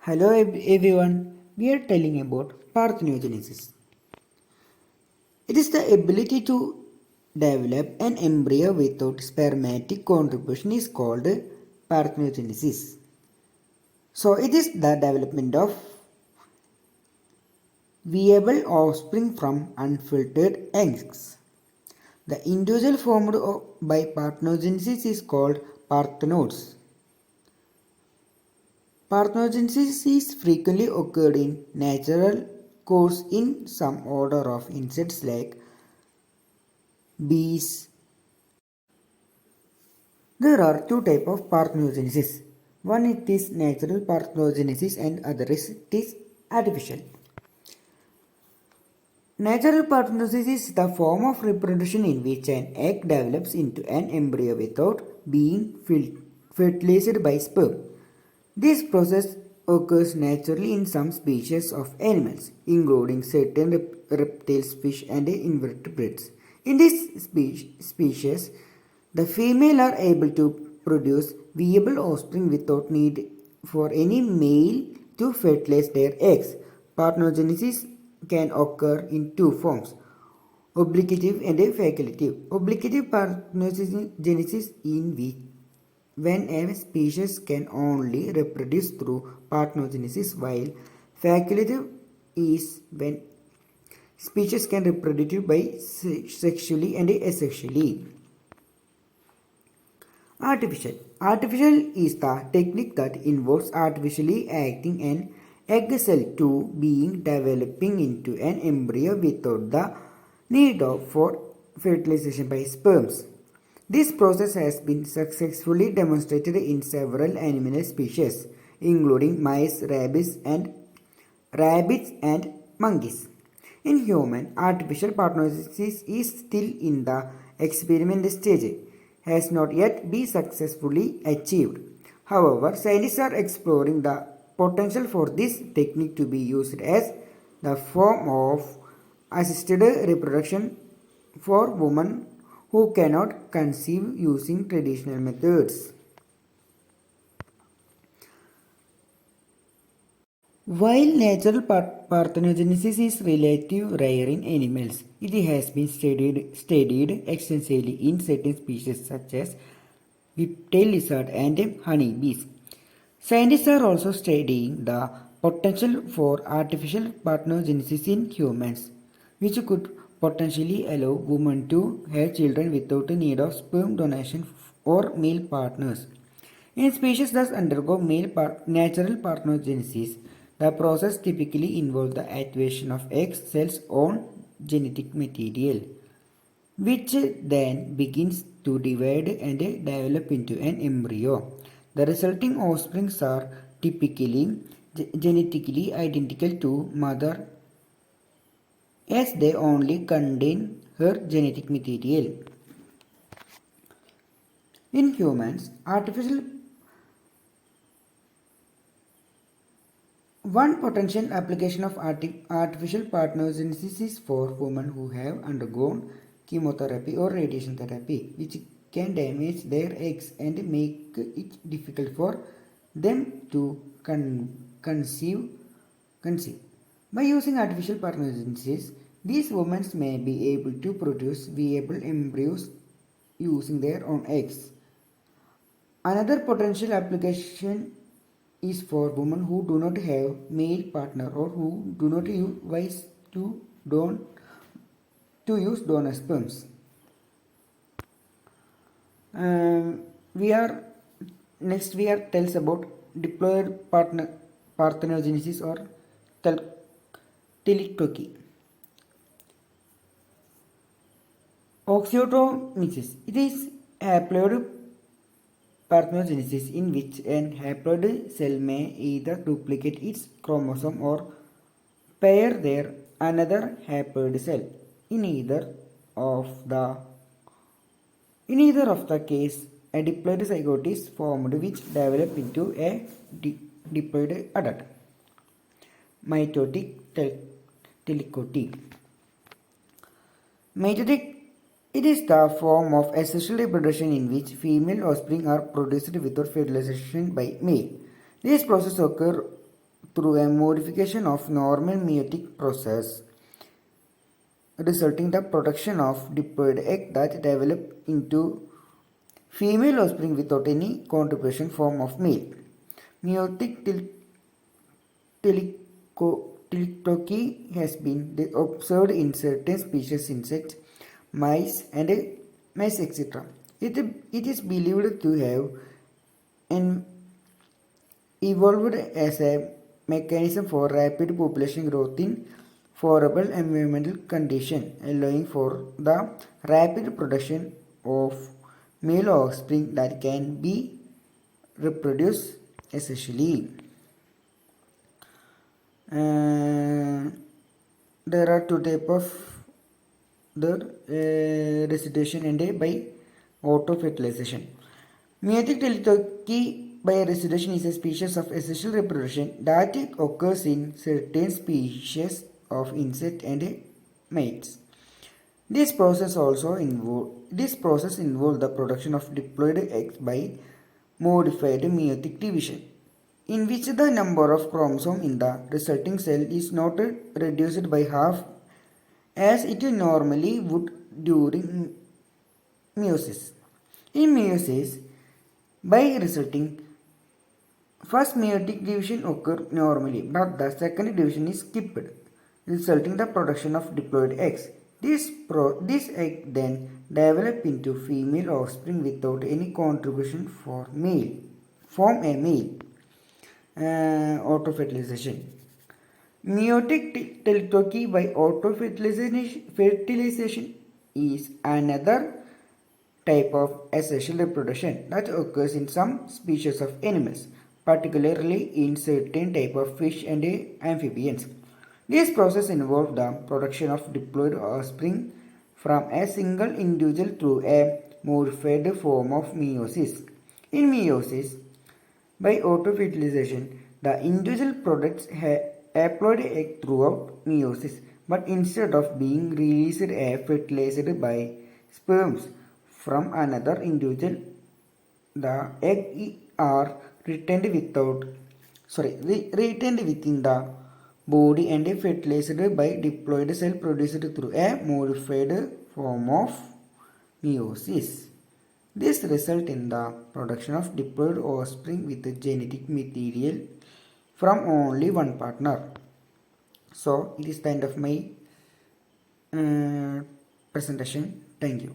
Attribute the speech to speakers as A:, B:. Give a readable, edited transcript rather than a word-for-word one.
A: Hello everyone, we are telling about parthenogenesis. It is the ability to develop an embryo without spermatic contribution is called parthenogenesis. So it is the development of viable offspring from unfiltered eggs. The individual formed by parthenogenesis is called parthenoids. Parthenogenesis is frequently occurred in natural course in some order of insects like bees. There are two types of parthenogenesis. One it is natural parthenogenesis and other is it is artificial. Natural parthenogenesis is the form of reproduction in which an egg develops into an embryo without being fertilized by sperm. This process occurs naturally in some species of animals, including certain reptiles, fish, and invertebrates. In this species, the female are able to produce viable offspring without need for any male to fertilize their eggs. Parthenogenesis can occur in two forms, obligative and facultative. Obligative parthenogenesis in which when a species can only reproduce through parthenogenesis, while facultative is when species can reproduce by sexually and asexually. Artificial. Artificial is the technique that involves artificially acting an egg cell to being developing into an embryo without the need for fertilization by sperms. This process has been successfully demonstrated in several animal species, including mice, rabbits, and monkeys. In human, artificial parthenogenesis is still in the experiment stage, has not yet been successfully achieved. However, scientists are exploring the potential for this technique to be used as the form of assisted reproduction for women who cannot conceive using traditional methods. While natural parthenogenesis is relatively rare in animals, it has been studied extensively in certain species such as whiptail lizard and honeybees. Scientists are also studying the potential for artificial parthenogenesis in humans, which could potentially allow women to have children without the need of sperm donation or male partners. In species that undergo natural parthenogenesis, the process typically involves the activation of egg cells on genetic material, which then begins to divide and develop into an embryo. The resulting offspring are typically genetically identical to mother as they only contain her genetic material. In humans, one potential application of artificial parthenogenesis is for women who have undergone chemotherapy or radiation therapy, which can damage their eggs and make it difficult for them to conceive. conceive. By using artificial parthenogenesis, these women may be able to produce viable embryos using their own eggs. Another potential application is for women who do not have male partner or who do not use don to use donor sperms. We are next we are tells about diploid parthenogenesis or thelytoky. Oxytomesis. It is haploid parthenogenesis in which an haploid cell may either duplicate its chromosome or pair their another haploid cell. In either of the case, a diploid zygote is formed which develop into a diploid adult. Meiotic thelytoky. Meiotic. It is the form of asexual reproduction in which female offspring are produced without fertilization by male. This process occurs through a modification of normal meiotic process, resulting the production of diploid egg that develop into female offspring without any contribution form of male. Meiotic thelytoky has been observed in certain species insects, mice, etc. It is believed to have an evolved as a mechanism for rapid population growth in favorable environmental conditions, allowing for the rapid production of male offspring that can be reproduced essentially. There are two types of the residation and by auto-fertilization. Meiotic thelytoky by residation is a species of asexual reproduction that occurs in certain species of insect and mites. This process involves the production of diploid eggs by modified meiotic division, in which the number of chromosomes in the resulting cell is not reduced by half as it normally would during meiosis. In meiosis, by resulting first meiotic division occurs normally, but the second division is skipped, resulting the production of diploid eggs. This egg then develop into female offspring without any contribution from a male. Autofertilization. Meiotic thelytoky by autofertilization is another type of asexual reproduction that occurs in some species of animals, particularly in certain type of fish and amphibians. This process involves the production of diploid offspring from a single individual through a modified form of meiosis. In meiosis, by autofertilization, the individual products haploid egg throughout meiosis, but instead of being released as fertilized by sperms from another individual, the egg are retained within the body and fertilized by diploid cell produced through a modified form of meiosis. This results in the production of diploid offspring with genetic material from only one partner. So it is the end of my presentation. Thank you.